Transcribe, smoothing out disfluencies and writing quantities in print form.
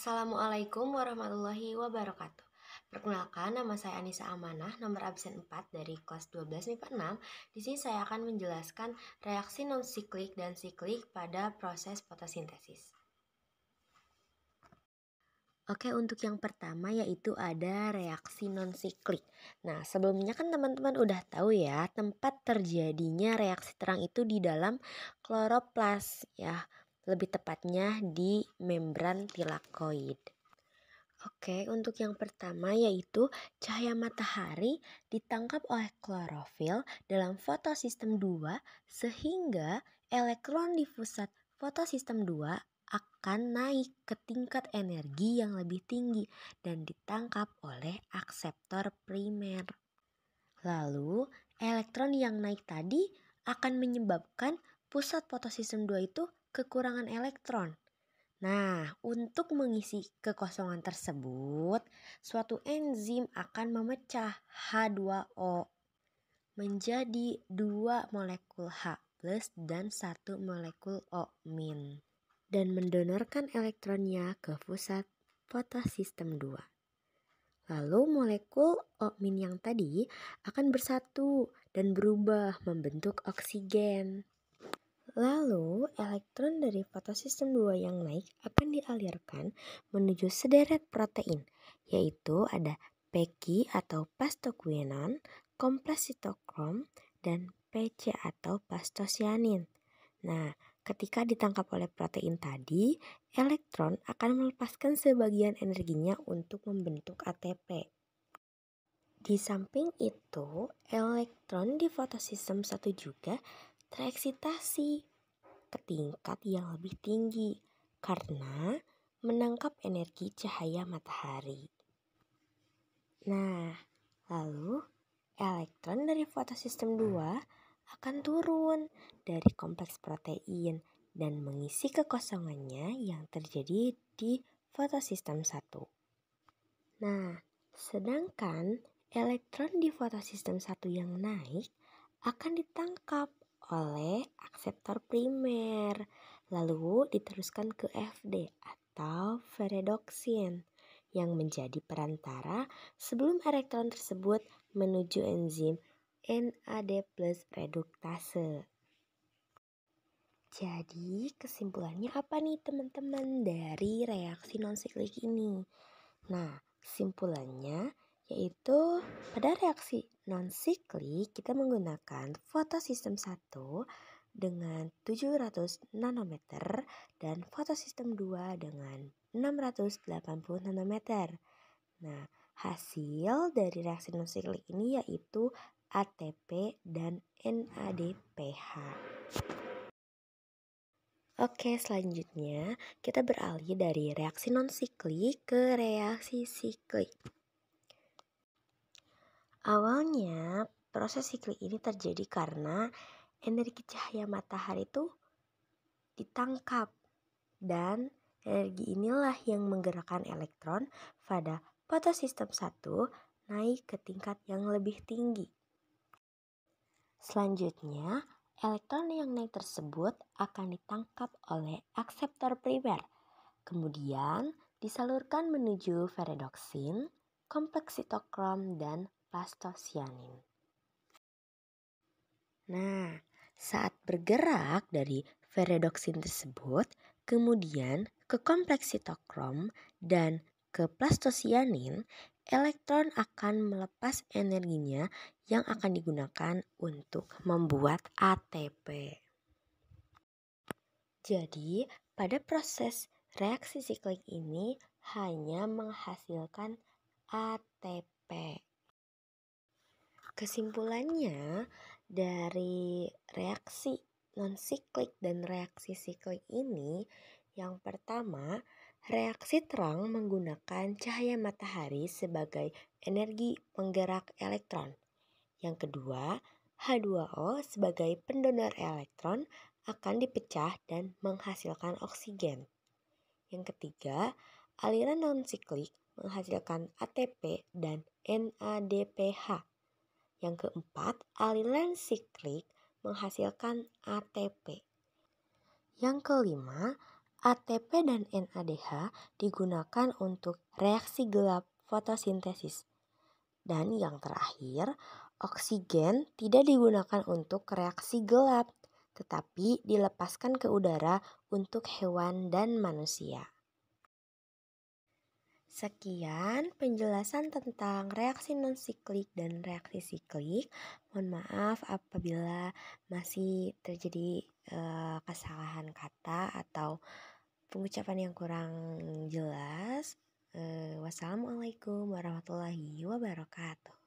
Assalamualaikum warahmatullahi wabarakatuh. Perkenalkan, nama saya Anissa Amanah, nomor absen 4 dari kelas 12 MIPA 6. Di sini saya akan menjelaskan reaksi non-siklik dan siklik pada proses fotosintesis. Oke, untuk yang pertama yaitu ada reaksi non-siklik. Nah, sebelumnya kan teman-teman udah tahu ya, tempat terjadinya reaksi terang itu di dalam kloroplas ya. Lebih tepatnya di membran tilakoid. Oke, untuk yang pertama yaitu cahaya matahari ditangkap oleh klorofil dalam fotosistem 2 sehingga elektron di pusat fotosistem 2 akan naik ke tingkat energi yang lebih tinggi dan ditangkap oleh akseptor primer. Lalu, elektron yang naik tadi akan menyebabkan pusat fotosistem 2 itu kekurangan elektron. Nah, untuk mengisi kekosongan tersebut, suatu enzim akan memecah H2O menjadi 2 molekul H plus dan 1 molekul O-. Dan mendonorkan elektronnya ke pusat fotosistem 2. Lalu molekul O- yang tadi akan bersatu dan berubah membentuk oksigen. Lalu, elektron dari fotosistem 2 yang naik akan dialirkan menuju sederet protein, yaitu ada PECI atau pastoquinone, kompleks sitokrom, dan PC atau pastosianin. Nah, ketika ditangkap oleh protein tadi, elektron akan melepaskan sebagian energinya untuk membentuk ATP. Di samping itu, elektron di fotosistem 1 juga tereksitasi ke tingkat yang lebih tinggi karena menangkap energi cahaya matahari. Nah, lalu elektron dari fotosistem 2 akan turun dari kompleks protein dan mengisi kekosongannya yang terjadi di fotosistem 1. Nah, sedangkan elektron di fotosistem 1 yang naik akan ditangkap oleh akseptor primer, lalu diteruskan ke FD atau ferredoxin yang menjadi perantara sebelum elektron tersebut menuju enzim NAD+ reduktase. Jadi kesimpulannya apa nih teman-teman dari reaksi non-siklik ini? Nah, kesimpulannya yaitu pada reaksi non-siklik kita menggunakan fotosistem 1 dengan 700 nanometer dan fotosistem 2 dengan 680 nanometer. Nah, hasil dari reaksi non-siklik ini yaitu ATP dan NADPH. Oke, selanjutnya kita beralih dari reaksi non-siklik ke reaksi siklik. Awalnya, proses siklik ini terjadi karena energi cahaya matahari itu ditangkap dan energi inilah yang menggerakkan elektron pada fotosistem 1 naik ke tingkat yang lebih tinggi. Selanjutnya, elektron yang naik tersebut akan ditangkap oleh akseptor primer, kemudian disalurkan menuju ferredoxin, kompleks sitokrom, dan pastosianin. Nah, saat bergerak dari ferredoxin tersebut, kemudian ke kompleks sitokrom dan ke plastosianin, elektron akan melepas energinya yang akan digunakan untuk membuat ATP. Jadi, pada proses reaksi siklik ini hanya menghasilkan ATP. Kesimpulannya, dari reaksi non-siklik dan reaksi siklik ini, yang pertama, reaksi terang menggunakan cahaya matahari sebagai energi penggerak elektron. Yang kedua, H2O sebagai pendonor elektron akan dipecah dan menghasilkan oksigen. Yang ketiga, aliran non-siklik menghasilkan ATP dan NADPH. Yang keempat, aliran siklik menghasilkan ATP. Yang kelima, ATP dan NADH digunakan untuk reaksi gelap fotosintesis. Dan yang terakhir, oksigen tidak digunakan untuk reaksi gelap, tetapi dilepaskan ke udara untuk hewan dan manusia. Sekian penjelasan tentang reaksi non-siklik dan reaksi siklik. Mohon maaf apabila masih terjadi kesalahan kata atau pengucapan yang kurang jelas. Wassalamualaikum warahmatullahi wabarakatuh.